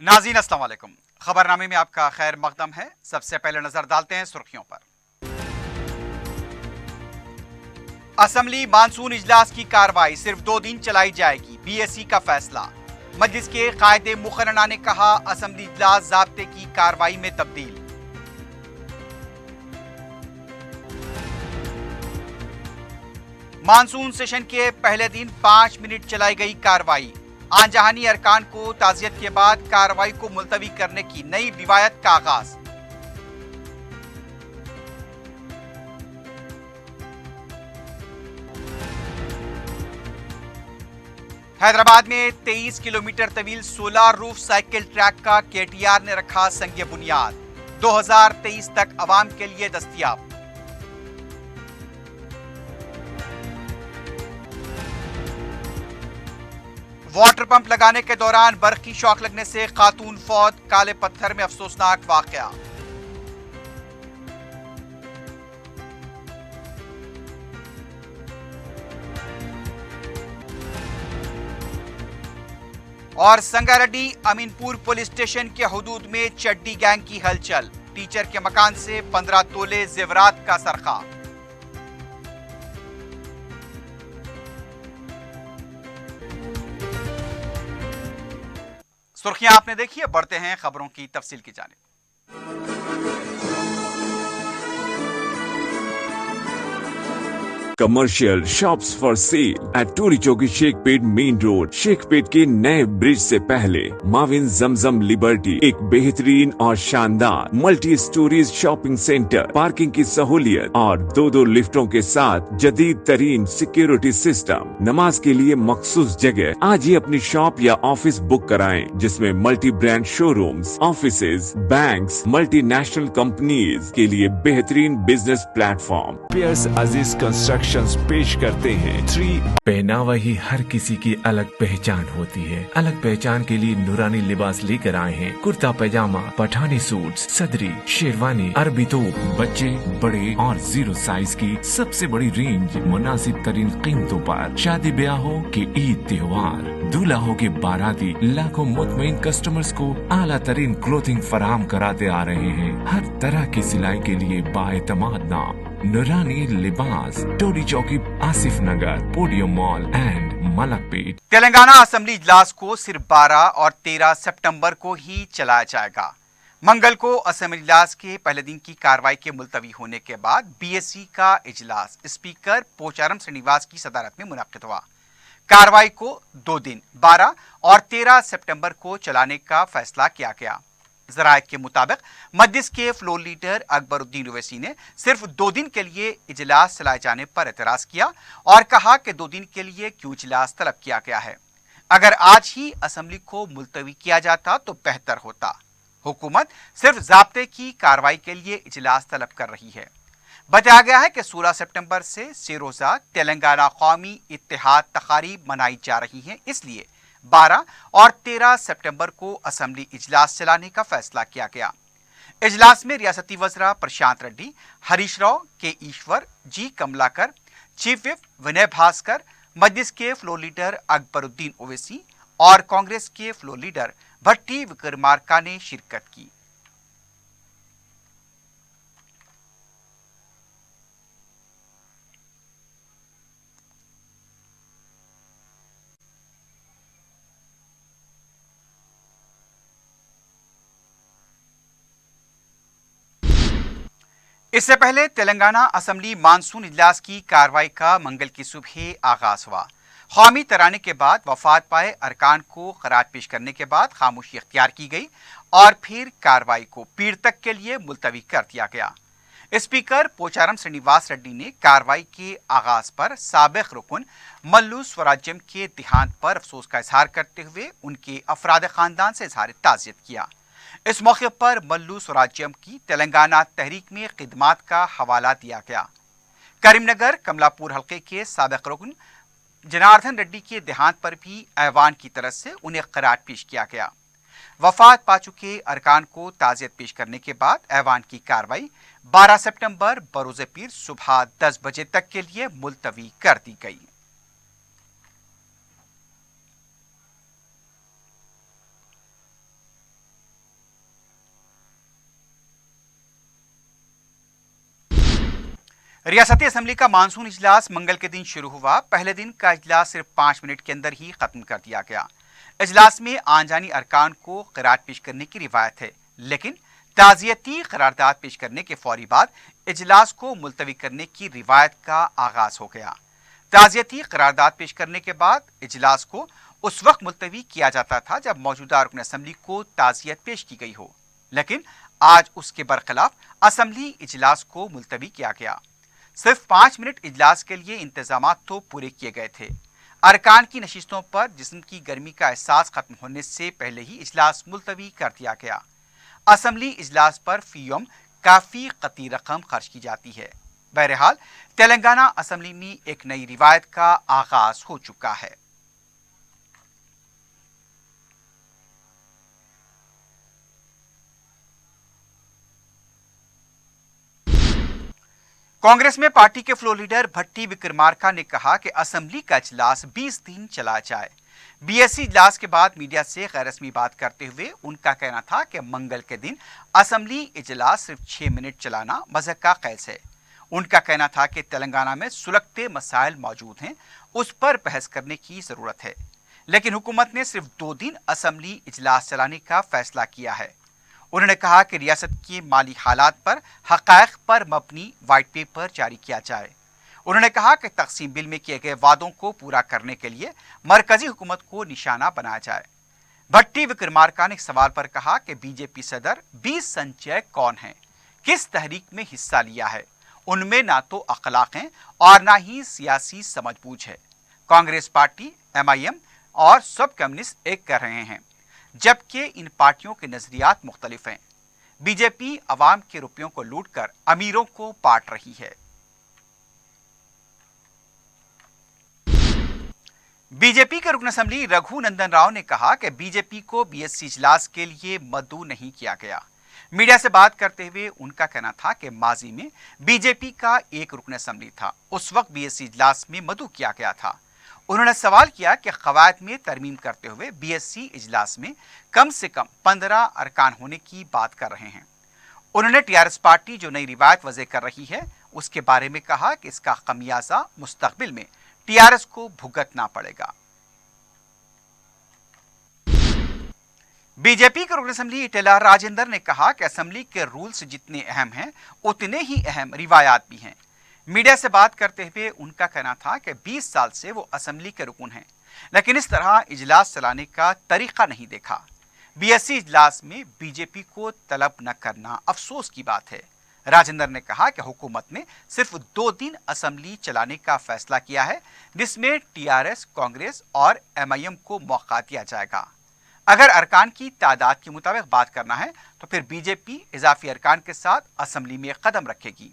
नाज़रीन अस्सलाम वालेकुम। खबरनामे में आपका खैर मकदम है। सबसे पहले नजर डालते हैं सुर्खियों पर। असेंबली मानसून इजलास की कार्रवाई सिर्फ 2 दिन चलाई जाएगी, बीएसई का फैसला। मजलिस के कायदे मुकर्ररा ने कहा असेंबली इजलास ज़ाब्ते की कार्रवाई में तब्दील। मानसून सेशन के पहले दिन 5 मिनट चलाई गई कार्रवाई। आन जहानी अरकान को ताज़ियत के बाद कार्रवाई को मुलतवी करने की नई रिवायत का आगाज। हैदराबाद में 23 किलोमीटर तवील सोलर रूफ साइकिल ट्रैक का केटीआर ने रखा संग बुनियाद। 2023 तक अवाम के लिए दस्तयाब। वाटर पंप लगाने के दौरान बर्फ की शॉक लगने से खातून फौत। काले पत्थर में अफसोसनाक वाकया। और संगारेड्डी अमीनपुर पुलिस स्टेशन के हुदूद में चड्डी गैंग की हलचल। टीचर के मकान से 15 तोले जेवरात का सरखा। सुर्खियां आपने देखी है, बढ़ते हैं खबरों की तफसील की जानिब। Commercial shops for sale at Tori Chowki Shaikpet main road. Shaikpet के नए ब्रिज से पहले माविन जमजम लिबर्टी एक बेहतरीन और शानदार multi storeys shopping centre, parking की सहूलियत और 2 लिफ्टों के साथ जदीद तरीन सिक्योरिटी सिस्टम। नमाज के लिए मखसूस जगह। आज ही अपनी शॉप या ऑफिस बुक कराएं, जिसमें multi brand showrooms, offices, banks, multinational companies के लिए बेहतरीन बिजनेस प्लेटफॉर्म। पियर्स अजीज कंस्ट्रक्शन पेश करते हैं 3। पहनावा ही हर किसी की अलग पहचान होती है। अलग पहचान के लिए नूरानी लिबास लेकर आए हैं। कुर्ता पैजामा, पठानी सूट, सदरी, शेरवानी, अरबी तोप, बच्चे, बड़े और 0 साइज की सबसे बड़ी रेंज मुनासिब तरीन कीमतों पर। शादी ब्याह हो के ईद त्योहार, दूल्हा हो के बाराती, लाखों मुतमईन कस्टमर्स को आला तरीन क्लोथिंग फराहम कराते आ रहे हैं। हर तरह की सिलाई के लिए बाएतमाद नाम नूरानी Libas, Toli Chowki, Asif Nagar, Podium Mall and Malakpet. Telangana assembly इजलास को सिर्फ 12 और 13 सितंबर को ही चलाया जाएगा। मंगल को असेंबली इजलास के पहले दिन की कार्रवाई के मुलतवी होने के बाद बीएसई का इजलास स्पीकर पोचारम श्रीनिवास की सदारत में मुनक्किद हुआ। कार्रवाई को 2 दिन 12 और 13 सितंबर को चलाने का फैसला किया गया। ज़राए के मुताबिक मजलिस के फ्लोर लीडर अकबरुद्दीन ओवैसी ने सिर्फ 2 दिन के लिए इजलास चलाए जाने पर एतराज किया और कहा कि 2 दिन के लिए क्यों इजलास तलब किया गया है। अगर आज ही असेंबली को मुलतवी किया जाता तो बेहतर होता। हुकूमत सिर्फ ज़ाब्ते की कार्रवाई के लिए इजलास तलब कर रही है। बताया गया है कि 16 सितंबर से 6 रोज़ा तेलंगाना कौमी इत्तेहाद तकारीब मनाई जा रही हैं, इसलिए 12 और 13 सितंबर को असेंबली इजलास चलाने का फैसला किया गया। इजलास में रियासती वज़रा प्रशांत रेड्डी, हरीश राव, के ईश्वर, जी कमलाकर, चीफ विप विनय भास्कर, मजलिस के फ्लोर लीडर अकबरुद्दीन ओवैसी और कांग्रेस के फ्लोर लीडर भट्टी विक्रमार्का ने शिरकत की। इससे पहले तेलंगाना असेंबली मानसून इजलास की कार्रवाई का मंगल की सुबह आगाज हुआ। कौमी तराने के बाद वफात पाए अरकान को खराज पेश करने के बाद खामोशी इख्तियार की गई और फिर कार्रवाई को पीर तक के लिए मुलतवी कर दिया गया। स्पीकर पोचारम श्रीनिवास रेड्डी ने कार्रवाई के आगाज पर साबिक रुकन मल्लू स्वराज्यम के देहांत पर अफसोस का इजहार करते हुए उनके अफराद खानदान से इजहार ताज़ियत किया। इस मौके पर मल्लू स्वराज्यम की तेलंगाना तहरीक में खिदमात का हवाला दिया गया। करीमनगर कमलापुर हल्के के साबिक रुकन जनार्दन रेड्डी के देहांत पर भी ऐवान की तरफ से उन्हें खराज पेश किया गया। वफात पा चुके अरकान को ताज़ियत पेश करने के बाद ऐवान की कार्रवाई 12 सितंबर बरोज़ पीर सुबह 10 बजे तक के लिए मुलतवी कर दी गई। रियासती असेंबली का मानसून इजलास मंगल के दिन शुरू हुआ। पहले दिन का इजलास सिर्फ 5 मिनट के अंदर ही खत्म कर दिया गया। इजलास में आन जानी अरकान को क़रार पेश करने की रिवायत है, लेकिन ताज़ियती करारदाद पेश करने के फौरी बाद इजलास को मुलतवी करने की रिवायत का आगाज हो गया। ताज़ियती करारदाद पेश करने के बाद इजलास को उस वक्त मुलतवी किया जाता था जब मौजूदा रुकन असेंबली को ताज़ियत पेश की गई हो, लेकिन आज उसके बरखिलाफ असेंबली इजलास को मुलतवी किया गया। सिर्फ 5 मिनट इजलास के लिए इंतजामात तो पूरे किए गए थे। अरकान की नशिस्तों पर जिस्म की गर्मी का एहसास खत्म होने से पहले ही इजलास मुलतवी कर दिया गया। असेंबली इजलास पर फी यौम काफी कती रकम खर्च की जाती है। बहरहाल तेलंगाना असेंबली में एक नई रिवायत का आगाज हो चुका है। कांग्रेस में पार्टी के फ्लोर लीडर भट्टी विक्रमार्का ने कहा कि असेंबली का इजलास 20 दिन चला जाए। बीएससी इजलास के बाद मीडिया से गैर रस्मी बात करते हुए उनका कहना था कि मंगल के दिन असेंबली इजलास सिर्फ 6 मिनट चलाना मज़हक का कैस है। उनका कहना था कि तेलंगाना में सुलगते मसाइल मौजूद हैं, उस पर बहस करने की ज़रूरत है, लेकिन हुकूमत ने सिर्फ 2 दिन असेंबली इजलास चलाने का फैसला किया है। उन्होंने कहा कि रियासत के माली हालात पर हक़ाइक़ पर मबनी वाइट पेपर जारी किया जाए। उन्होंने कहा कि तक़सीम बिल में किए गए वादों को पूरा करने के लिए मरकजी हुकूमत को निशाना बनाया जाए। भट्टी विक्रमार्का ने एक सवाल पर कहा कि बीजेपी सदर 20 संचय कौन हैं, किस तहरीक में हिस्सा लिया है, उनमें ना तो अखलाक हैं और ना ही सियासी समझबूझ है। कांग्रेस पार्टी, MIM और सब कम्युनिस्ट एक कर रहे हैं, जबकि इन पार्टियों के नजरियात मुख्तलिफ हैं। बीजेपी अवाम के रुपयों को लूटकर अमीरों को बांट रही है। बीजेपी के रुकन असेंबली रघुनंदन राव ने कहा कि बीजेपी को बीएससी इजलास के लिए मदऊ नहीं किया गया। मीडिया से बात करते हुए उनका कहना था कि माजी में बीजेपी का एक रुकन असेंबली था, उस वक्त बीएससी इजलास में मदऊ किया गया था। उन्होंने सवाल किया कि क़वायद में तरमीम करते हुए बीएससी इजलास में कम से कम 15 अरकान होने की बात कर रहे हैं। उन्होंने टीआरएस पार्टी जो नई रिवायत वज़े कर रही है उसके बारे में कहा कि इसका खमियाजा मुस्तकबिल में टीआरएस को भुगतना पड़ेगा। बीजेपी के रुकन असेंबली इटेला राजेंद्र ने कहा कि असेंबली के रूल्स जितने अहम हैं उतने ही अहम रिवायात भी हैं। मीडिया से बात करते हुए उनका कहना था कि 20 साल से वो असेंबली के रुकन हैं, लेकिन इस तरह इजलास चलाने का तरीका नहीं देखा। बीएससी इजलास में बीजेपी को तलब न करना अफसोस की बात है। राजेंद्र ने कहा कि हुकूमत ने सिर्फ 2 दिन असेंबली चलाने का फैसला किया है, जिसमें टीआरएस, कांग्रेस और MIM को मौका दिया जाएगा। अगर अरकान की तादाद के मुताबिक बात करना है तो फिर बीजेपी इजाफी अरकान के साथ असेंबली में कदम रखेगी।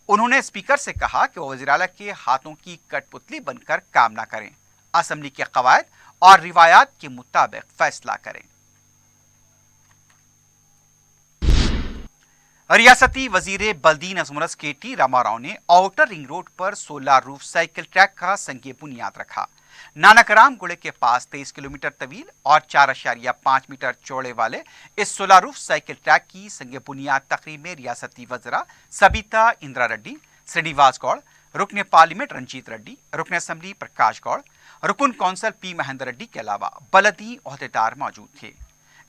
उन्होंने स्पीकर से कहा कि वो वज़ीर आला के हाथों की कठपुतली बनकर काम ना करें, असेंबली के क़वायद और रिवायात के मुताबिक फैसला करें। रियासती वजीर बल्दी नज़मुनस KT रामाराव ने आउटर रिंग रोड पर सोलर रूफ साइकिल ट्रैक का संगे बुनियाद रखा। नानकराम गुड़े के पास 23 किलोमीटर तवील और 4.5 मीटर चौड़े वाले इस सोलर रूफ साइकिल ट्रैक की संगे बुनियाद तकरीब में रियासती वज़रा सबिता इंदिरा रेड्डी, श्रीनिवास गौड़, रुकन पार्लियामेंट रंजीत रेड्डी, रुकन असेंबली प्रकाश गौड़, रुकन कौंसल P महेंद्र रेड्डी के अलावा बलदी ओहदेदार मौजूद थे।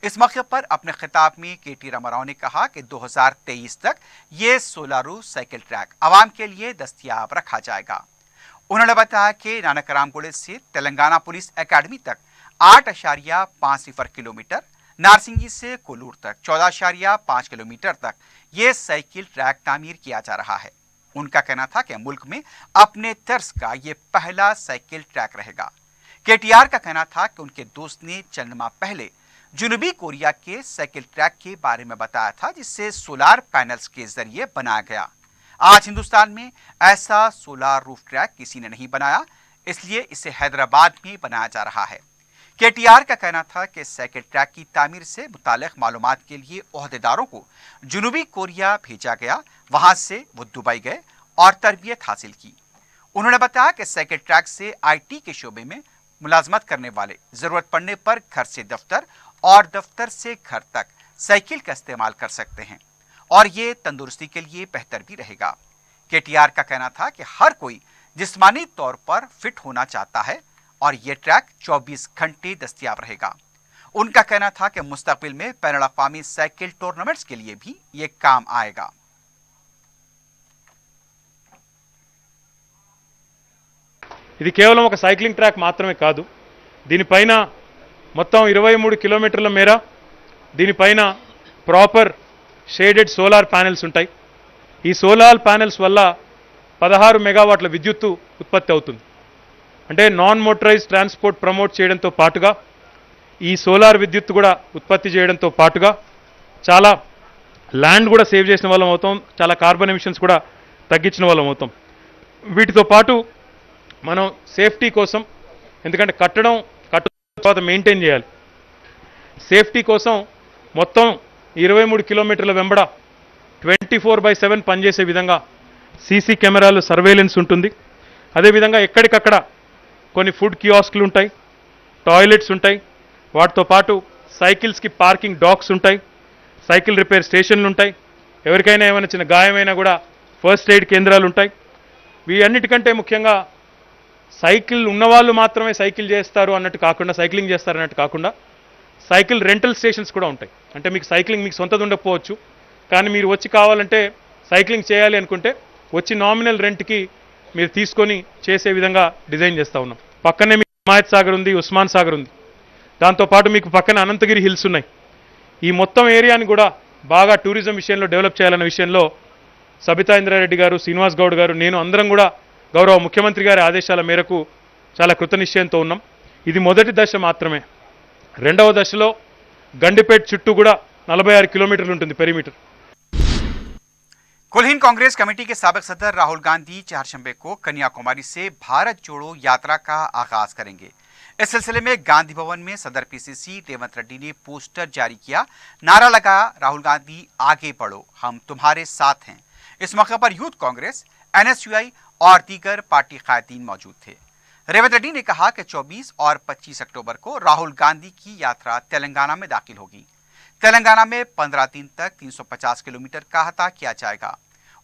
इस मौके पर अपने खिताब में KT रामाराव ने कहा कि 2023 तक ये सोलर रूफ साइकिल ट्रैक आवाम के लिए दस्तयाब रखा जाएगा। उन्होंने बताया कि नानकरामगुड़े से तेलंगाना पुलिस एकेडमी तक 8.50 किलोमीटर, नारसिंगी से कोलूर तक 14.5 किलोमीटर तक ये साइकिल ट्रैक तामीर किया जा रहा है। उनका कहना था कि मुल्क में अपने तर्ज का ये पहला साइकिल ट्रैक रहेगा। KTR का कहना था कि उनके दोस्त ने चंद माह पहले जनूबी कोरिया के साइकिल ट्रैक के बारे में बताया था, जिससे सोलार पैनल्स के जरिए बनाया गया। आज हिंदुस्तान में ऐसा सोलार रूफ ट्रैक किसी ने नहीं बनाया, इसलिए इसे हैदराबाद में बनाया जा रहा है। KTR का कहना था कि साइकिल ट्रैक की तामीर से मुतालिक मालूमात के लिए ओहदेदारों को जनूबी कोरिया भेजा गया, वहां से वो दुबई गए और तरबियत हासिल की। उन्होंने बताया कि साइकिल ट्रैक से IT के शोबे में मुलाजमत करने वाले जरूरत पड़ने पर घर से दफ्तर और दफ्तर से घर तक साइकिल का इस्तेमाल कर सकते हैं और ये तंदुरुस्ती के लिए बेहतर भी रहेगा। केटीआर का कहना था कि हर कोई जिस्मानी तौर पर फिट होना चाहता है और ये ट्रैक 24 घंटे दस्तयाब रहेगा। उनका कहना था कि मुस्तकबिल में बैनुल अक़वामी साइकिल टूर्नामेंट्स के लिए भी ये काम आएगा। ఇది కేవలం ఒక సైక్లింగ్ ట్రాక్ మాత్రమే కాదు, దీనిపైన మొత్తం 23 కిలోమీటర్ల మేర దీనిపైన ప్రాపర్ షేడెడ్ సోలార్ ప్యానెల్స్ ఉంటాయి। ఈ సోలార్ ప్యానెల్స్ వల్ల 16 మెగావాట్ల విద్యుత్తు ఉత్పత్తి అవుతుంది। అంటే నాన్ మోటరైజ్డ్ ట్రాన్స్పోర్ట్ ప్రమోట్ చేయడంతో పాటుగా ఈ సోలార్ విద్యుత్తు కూడా ఉత్పత్తి చేయడంతో పాటుగా చాలా ల్యాండ్ కూడా సేవ్ చేసిన వాళ్ళం అవుతాం, చాలా కార్బన్ ఎమిషన్స్ కూడా తగ్గించిన వాళ్ళం అవుతాం। వీటితో పాటు మనం సేఫ్టీ కోసం, ఎందుకంటే కట్టడం తర్వాత మెయింటైన్ చేయాలి, సేఫ్టీ కోసం మొత్తం 23 కిలోమీటర్ల వెంబడ 24/7 పనిచేసే విధంగా సీసీ కెమెరాలు సర్వేలెన్స్ ఉంటుంది। అదేవిధంగా ఎక్కడికక్కడ కొన్ని ఫుడ్ కియాస్క్లు ఉంటాయి, టాయిలెట్స్ ఉంటాయి, వాటితో పాటు సైకిల్స్కి పార్కింగ్ డాక్స్ ఉంటాయి, సైకిల్ రిపేర్ స్టేషన్లు ఉంటాయి, ఎవరికైనా ఏమైనా చిన్న గాయమైనా కూడా ఫస్ట్ ఎయిడ్ కేంద్రాలు ఉంటాయి। వీటన్నిటికంటే ముఖ్యంగా సైకిల్ ఉన్నవాళ్ళు మాత్రమే సైకిల్ చేస్తారు అన్నట్టు కాకుండా, సైక్లింగ్ చేస్తారు అన్నట్టు కాకుండా సైకిల్ రెంటల్ స్టేషన్స్ కూడా ఉంటాయి। అంటే మీకు సైక్లింగ్ మీకు సొంతది ఉండకపోవచ్చు, కానీ మీరు వచ్చి కావాలంటే సైక్లింగ్ చేయాలి అనుకుంటే వచ్చి నామినల్ రెంట్కి మీరు తీసుకొని చేసే విధంగా డిజైన్ చేస్తూ ఉన్నాం। పక్కనే మీకు హిమాయత్ సాగర్ ఉంది, ఉస్మాన్ సాగర్ ఉంది, దాంతోపాటు మీకు పక్కన అనంతగిరి హిల్స్ ఉన్నాయి। ఈ మొత్తం ఏరియాని కూడా బాగా టూరిజం విషయంలో డెవలప్ చేయాలన్న విషయంలో సబితా ఇంద్రారెడ్డి గారు, శ్రీనివాస్ గౌడ్ గారు, నేను అందరం కూడా గౌరవ ముఖ్యమంత్రి గారి ఆదేశాల మేరకు చాలా కృతనిశ్చయంతో ఉన్నాం। ఇది మొదటి దశ మాత్రమే। రెండవ దశలో గండిపేట్ చుట్టూ కూడా 46 కిలోमीटर ఉంటుంది पेरीमीटर। कुलहीन कांग्रेस कमेटी के साबिक सदर राहुल गांधी चारशंबे को कन्याकुमारी से भारत जोड़ो यात्रा का आगाज करेंगे। इस सिलसिले में गांधी भवन में सदर पीसीसी रेवंत रेड्डी ने पोस्टर जारी किया, नारा लगा राहुल गांधी आगे बढ़ो, हम तुम्हारे साथ हैं। इस मौके पर यूथ कांग्रेस, एनएसयूआई और दीगर पार्टी कायदीन मौजूद थे। रेवंत रेड्डी ने कहा कि 24 और 25 अक्टूबर को राहुल गांधी की यात्रा तेलंगाना में दाखिल होगी। तेलंगाना में 15 दिन तक 350 किलोमीटर का अहाता किया जाएगा।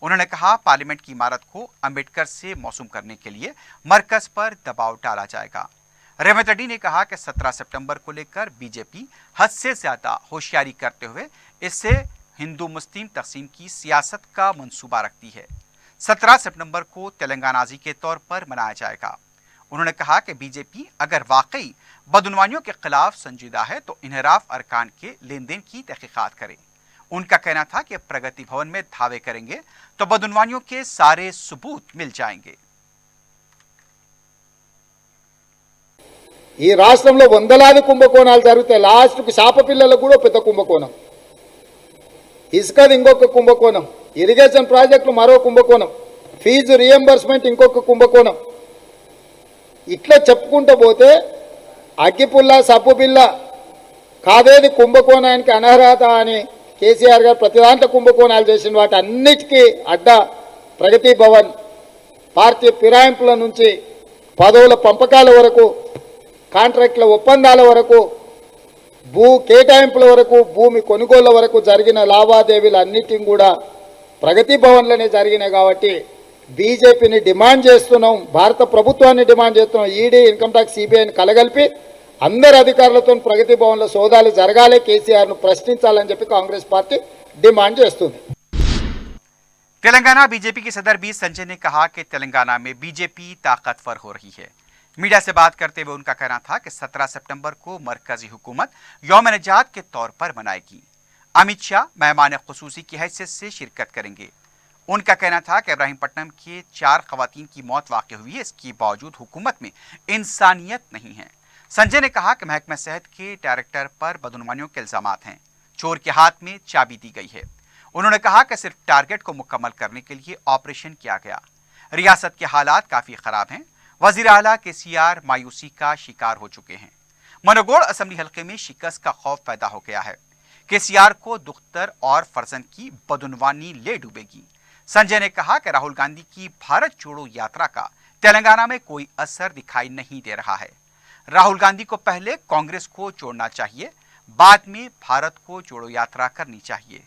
उन्होंने कहा पार्लियामेंट की इमारत को अंबेडकर से मौसूम करने के लिए मरकज पर दबाव डाला जाएगा। रेवंत रेड्डी ने कहा कि 17 सितंबर को लेकर बीजेपी हद से ज्यादा होशियारी करते हुए इससे हिंदू मुस्लिम तकसीम की सियासत का मंसूबा रखती है। 17 सितंबर को तेलंगानाजी के तौर पर मनाया जाएगा। उन्होंने कहा कि बीजेपी अगर वाकई बदउनवानियों के खिलाफ संजीदा है तो इन्हराफ अरकान के लेन देन की तहकीकात करे। उनका कहना था कि प्रगति भवन में धावे करेंगे तो बदउनवानियों के सारे सबूत मिल जाएंगे। ఈ రాష్ట్రంలో వందలాది కుంభకోణాలు జరుగుతాయి, లాస్ట్కు శాప పిల్లలకు కూడా పెద్ద కుంభకోణం, ఇసుకది ఇంకొక కుంభకోణం, ఇరిగేషన్ ప్రాజెక్టులు మరో కుంభకోణం, ఫీజు రియంబర్స్మెంట్ ఇంకొక కుంభకోణం, ఇట్లా చెప్పుకుంటూ పోతే అగ్గిపుల్ల సప్పు బిల్ల కాదేది కుంభకోణానికి అనర్హత అని కేసీఆర్ గారు ప్రతి దాంట్లో కుంభకోణాలు చేసిన వాటి అన్నిటికీ అడ్డ ప్రగతి భవన్, పార్టీ ఫిరాయింపుల నుంచి పదవుల పంపకాల వరకు, కాంట్రాక్టుల ఒప్పందాల వరకు, భూ కేటాయింపుల వరకు, భూమి కొనుగోళ్ల వరకు జరిగిన లావాదేవీలు అన్నిటిని కూడా ప్రగతి భవన్లోనే జరిగినాయి। కాబట్టి బీజేపీని డిమాండ్ చేస్తున్నాం, భారత ప్రభుత్వాన్ని డిమాండ్ చేస్తున్నాం, ఈడీ, ఇన్కమ్ ట్యాక్స్, సిబిఐని కలగలిపి అందరు అధికారులతో ప్రగతి భవన్లో సోదాలు జరగాలి, కేసీఆర్ను ప్రశ్నించాలని చెప్పి కాంగ్రెస్ పార్టీ డిమాండ్ చేస్తుంది। तेलंगाना बीजेपी के सदर बी संजय ने कहा कि तेलंगाना में बीजेपी ताकतवर हो रही है। मीडिया से बात करते हुए उनका कहना था कि 17 सितंबर को मरकजी हुकूमत यौम निजात के तौर पर मनाएगी। अमित शाह मेहमान खुसूसी की हैसियत से शिरकत करेंगे। उनका कहना था कि इब्राहीमपट्टनम के 4 खवातीन की मौत वाक़ हुई है, इसके बावजूद हुकूमत में इंसानियत नहीं है। संजय ने कहा कि महकमा सेहत के डायरेक्टर पर बदउनवानियों के इल्जामात हैं, चोर के हाथ में चाबी दी गई है। उन्होंने कहा कि सिर्फ टारगेट को मुकम्मल करने के लिए ऑपरेशन किया गया। रियासत के हालात काफ़ी ख़राब हैं। वज़ीर आला केसीआर मायूसी का शिकार हो चुके हैं। मनोगोड़ असेंबली हल्के में शिकस्त का खौफ पैदा हो गया है। केसीआर को दुख्तर और फर्जंद की बदउनवानी ले डूबेगी। संजय ने कहा कि राहुल गांधी की भारत जोड़ो यात्रा का तेलंगाना में कोई असर दिखाई नहीं दे रहा है। राहुल गांधी को पहले कांग्रेस को जोड़ना चाहिए, बाद में भारत को जोड़ो यात्रा करनी चाहिए।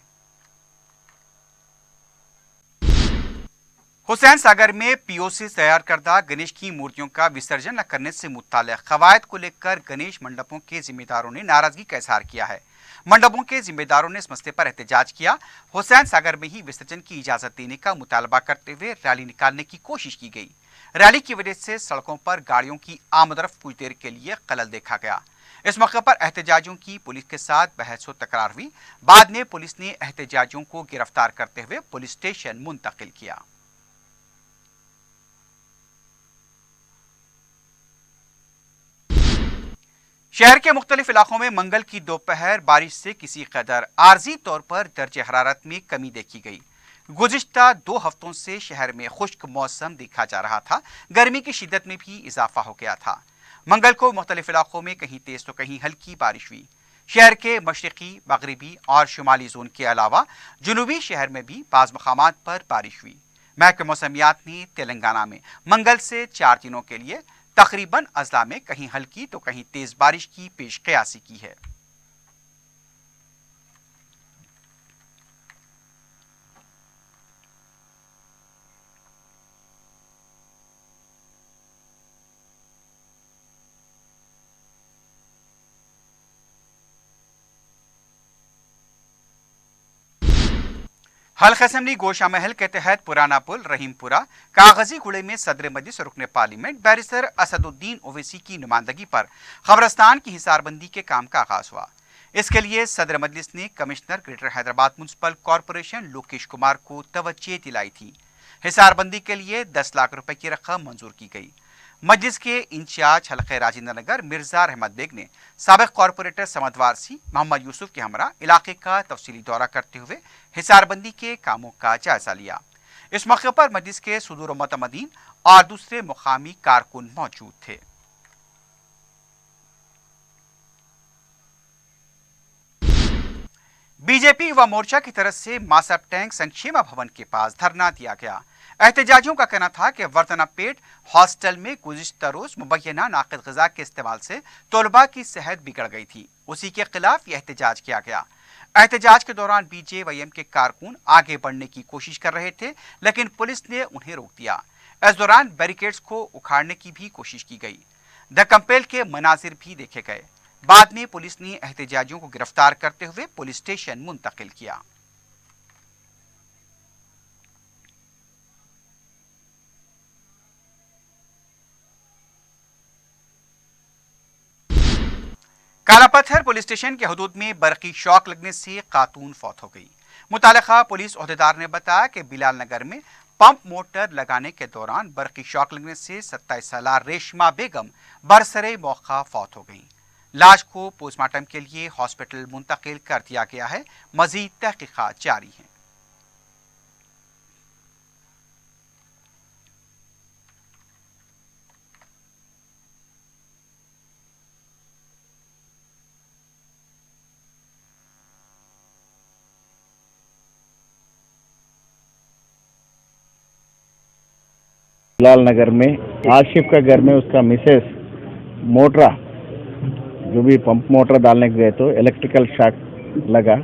हुसैन सागर में पीओसी से तैयार करदा गणेश की मूर्तियों का विसर्जन न करने से मुताल्लिक़ कवायद को लेकर गणेश मंडपों के जिम्मेदारों ने नाराजगी का इजहार किया है। मंडपों के जिम्मेदारों ने इस मसले पर एहतजाज किया। हुसैन सागर में ही विसर्जन की इजाजत देने का मुतालबा करते हुए रैली निकालने की कोशिश की गई। रैली की वजह से सड़कों पर गाड़ियों की आमदरफ कुछ देर के लिए खलल देखा गया। इस मौके पर एहतजाजियों की पुलिस के साथ बहस व तकरार हुई। बाद में पुलिस ने एहतजाजियों को गिरफ्तार करते हुए पुलिस स्टेशन मुंतकिल किया। शहर के मुख्तलिफ इलाकों में मंगल की दोपहर बारिश से किसी कदर आर्जी तौर पर दर्ज हरारत में कमी देखी गई। गुज़िश्ता 2 हफ्तों से शहर में खुश्क मौसम देखा जा रहा था। गर्मी की शिद्दत में भी इजाफा हो गया था। मंगल को मुख्तलिफ इलाकों में कहीं तेज तो कहीं हल्की बारिश हुई। शहर के मशरकी, मगरबी और शुमाली जोन के अलावा जुनूबी शहर में भी बाज़ मकामात पर बारिश हुई। महकमे मौसमियात ने तेलंगाना में मंगल से 4 दिनों के लिए तकरीबन अजला में कहीं हल्की तो कहीं तेज बारिश की पेश क़यासी की है। हल्का असेंबली गोशा महल के तहत पुराना पुल रहीमपुरा कागजी कूड़े में सदर मजलिस रुकन पार्लियामेंट बैरिस्टर असदुद्दीन ओवैसी की नुमाइंदगी पर खबरस्तान की हिसारबंदी के काम का आगाज हुआ। इसके लिए सदर मजलिस ने commissioner greater Hyderabad municipal corporation Lokesh Kumar को तवज्जो दिलाई थी। हिसारबंदी के लिए 10 लाख रुपए की रकम मंजूर की गई। मजलिस के इंचार्ज हल्के राजेंद्र नगर मिर्जा रहमत बेग ने साबिक कॉरपोरेटर समद वारसी मोहम्मद यूसुफ के हमरा इलाके का तफसीली दौरा करते हुए हिसारबंदी के कामों का जायजा लिया। इस मौके पर मजलिस के सुदूर मुतमदीन और दूसरे मुकामी कारकुन मौजूद थे। बीजेपी युवा मोर्चा की तरफ से मासब टैंक संक्षेमा भवन के पास धरना दिया गया। एहतजाजियों का कहना था कि वर्तना पेट हॉस्टल में गुज़िश्ता रोज मुबैना नाकिद ग़िज़ा के इस्तेमाल से तलबा की सेहत बिगड़ गई थी। उसी के खिलाफ यह एहतजाज किया गया। एहतजाज के दौरान बीजेवाईएम के कारकुन आगे बढ़ने की कोशिश कर रहे थे, लेकिन पुलिस ने उन्हें रोक दिया। इस दौरान बैरिकेड्स को उखाड़ने की भी कोशिश की गई। द कंपेल के मनाजिर भी देखे गए। बाद में पुलिस ने एहतजाजियों को गिरफ्तार करते हुए पुलिस स्टेशन मुंतकिल किया। कालापत्थर पुलिस स्टेशन के हदूद में बरकी शॉक लगने से खातून फौत हो गई। मुतालिका पुलिस ओहदेदार ने बताया कि बिलाल नगर में पंप मोटर लगाने के दौरान बरकी शॉक लगने से 27 साला रेशमा बेगम बरसरे मौका फौत हो गई। लाश को पोस्टमार्टम के लिए हॉस्पिटल मुंतकिल कर दिया गया है। मजीद तहकीकात जारी हैं। लाल नगर में आशिफ का घर में उसका मिसेस मोटरा जो भी पंप मोटर डालने गए तो इलेक्ट्रिकल शॉक लगा।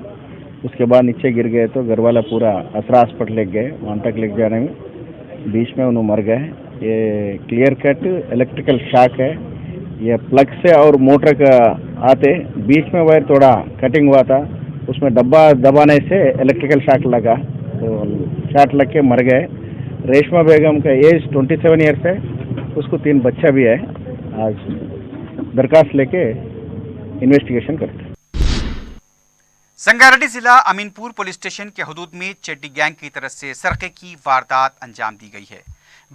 उसके बाद नीचे गिर गए तो घर वाला पूरा असरा हॉस्पिटल ले गए। वहाँ तक ले जाने में बीच में उन्होंने मर गए। ये क्लियर कट इलेक्ट्रिकल शॉक है। ये प्लग से और मोटर का आते बीच में वायर थोड़ा कटिंग हुआ था, उसमें डब्बा दबाने से इलेक्ट्रिकल शॉक लगा तो शॉट लग के मर गए। रेशमा बेगम का एज 27 ईयर्स है। उसको 3 बच्चा भी है। आज दरखास्त लेके इन्वेस्टिगेशन करते हैं। संगारेड्डी जिला अमीनपुर पुलिस स्टेशन के हदूद में चड्डी गैंग की तरफ से सरके की वारदात अंजाम दी गई है।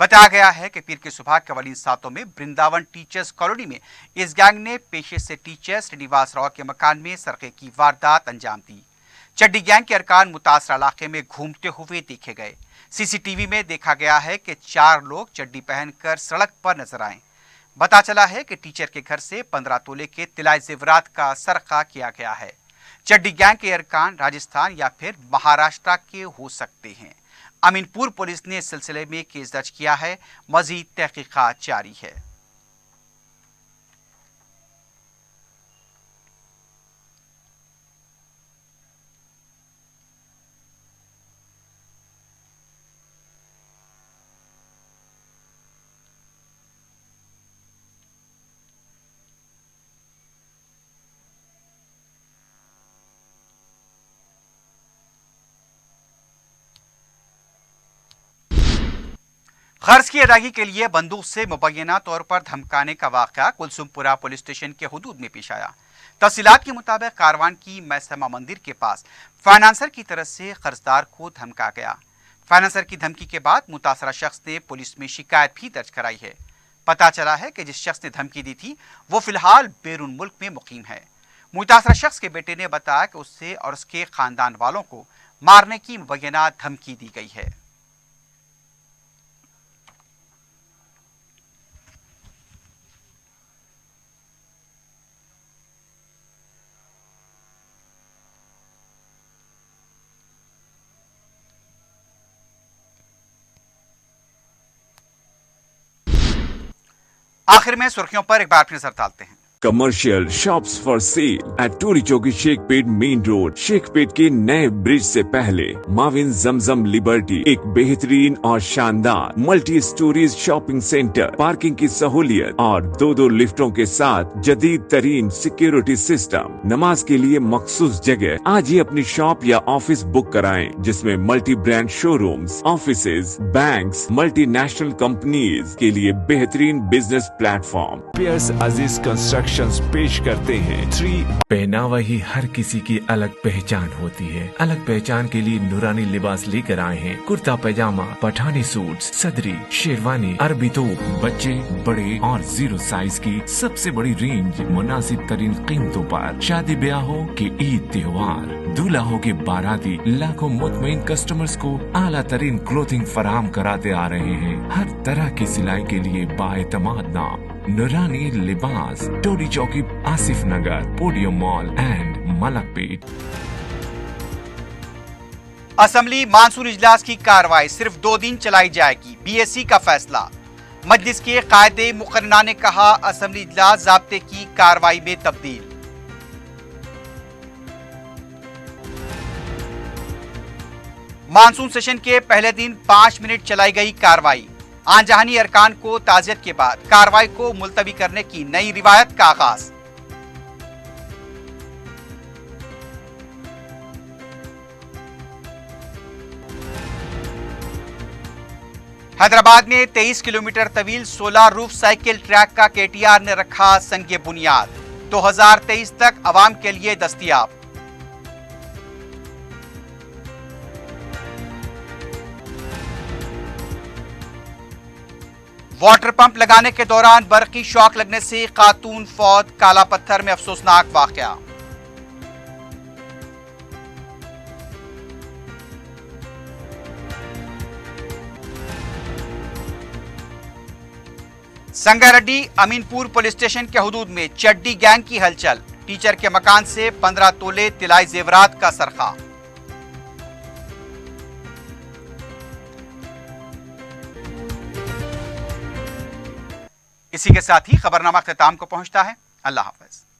बताया गया है कि पीर की सुबह के अवलीन सातों में वृंदावन टीचर्स कॉलोनी में इस गैंग ने पेशे से टीचर श्रीनिवास राव के मकान में सरके की वारदात अंजाम दी। चड्डी गैंग के अरकान मुतासरा इलाके में घूमते हुए देखे गए। सीसीटीवी में देखा गया है कि 4 लोग चड्डी पहनकर सड़क पर नजर आए। पता चला है कि टीचर के घर से 15 तोले के तिलाई जेवरात का सरका किया गया है। चड्डी गैंग के अरकान राजस्थान या फिर महाराष्ट्र के हो सकते हैं। अमीनपुर पुलिस ने इस सिलसिले में केस दर्ज किया है। मजीद तहकीकात जारी है। कर्ज की अदायगी के लिए बंदूक से मुबैना तौर पर धमकाने का वाक़या कुलसुमपुरा पुलिस स्टेशन के हुदूद में पेश आया। तफसीलात के मुताबिक कारवान की मैसमा मंदिर के पास फाइनेंसर की तरफ से कर्जदार को धमका गया। फाइनेंसर की धमकी के बाद मुतासरा शख्स ने पुलिस में शिकायत भी दर्ज कराई है। पता चला है कि जिस शख्स ने धमकी दी थी वो फिलहाल बैरून मुल्क में मुकीम है। मुतासरा शख्स के बेटे ने बताया कि उससे और उसके खानदान वालों को मारने की मुबैना धमकी दी गई है। आखिर में सुर्खियों पर एक बार फिर नजर डालते हैं। Commercial shops for sale at Tori Chowki Shaikpet main road. Shaikpet के नए ब्रिज से पहले माविन जमजम लिबर्टी एक बेहतरीन और शानदार multi storeys shopping centre, parking की सहूलियत और दो लिफ्टों के साथ जदीद तरीन सिक्योरिटी सिस्टम, नमाज के लिए मखसूस जगह। आज ही अपनी शॉप या ऑफिस बुक कराएं, जिसमें multi brand showrooms, offices, banks, multinational companies के लिए बेहतरीन बिजनेस प्लेटफॉर्म। पियर्स अजीज कंस्ट्रक्शन पेश करते हैं 3। पहनावा ही हर किसी की अलग पहचान होती है। अलग पहचान के लिए नूरानी लिबास लेकर आए हैं। कुर्ता पैजामा, पठानी सूट, सदरी, शेरवानी, अरबी तोप, बच्चे, बड़े और 0 साइज की सबसे बड़ी रेंज मुनासिब तरीन कीमतों पर। शादी ब्याह हो के ईद त्योहार, दूल्हा हो के बाराती, लाखों मुतमईन कस्टमर्स को आला तरीन क्लोथिंग फराहम कराते आ रहे हैं। हर तरह की सिलाई के लिए बाएतमाद नाम नूरानी Libas, Toli Chowki, Asif Nagar, Podium Mall and Malakpet. Assembly monsoon इजलास की कार्रवाई सिर्फ 2 दिन चलाई जाएगी, बीएससी का फैसला। मजलिस के कायदे मुकर्ररा ने कहा असेंबली इजलास ज़ाब्ते की कार्रवाई में तब्दील। मानसून सेशन के पहले दिन 5 मिनट चलाई गई कार्रवाई। आनजहानी अरकान को ताज़ियत के बाद कार्रवाई को मुलतवी करने की नई रिवायत का आगाज। हैदराबाद में 23 किलोमीटर तवील 16 रूफ साइकिल ट्रैक का केटीआर ने रखा संगे बुनियाद। 2023 तक आवाम के लिए दस्तयाब। वाटर पंप लगाने के दौरान बरकी शॉक लगने से खातून फौत। काला पत्थर में अफसोसनाक वाकया। संगारेड्डी अमीनपुर पुलिस स्टेशन के हुदूद में चड्डी गैंग की हलचल। टीचर के मकान से 15 तोले तिलाई जेवरात का सरखा। इसी के साथ ही खबरनामा अख्ताम को पहुंचता है। अल्लाह हाफ़िज़।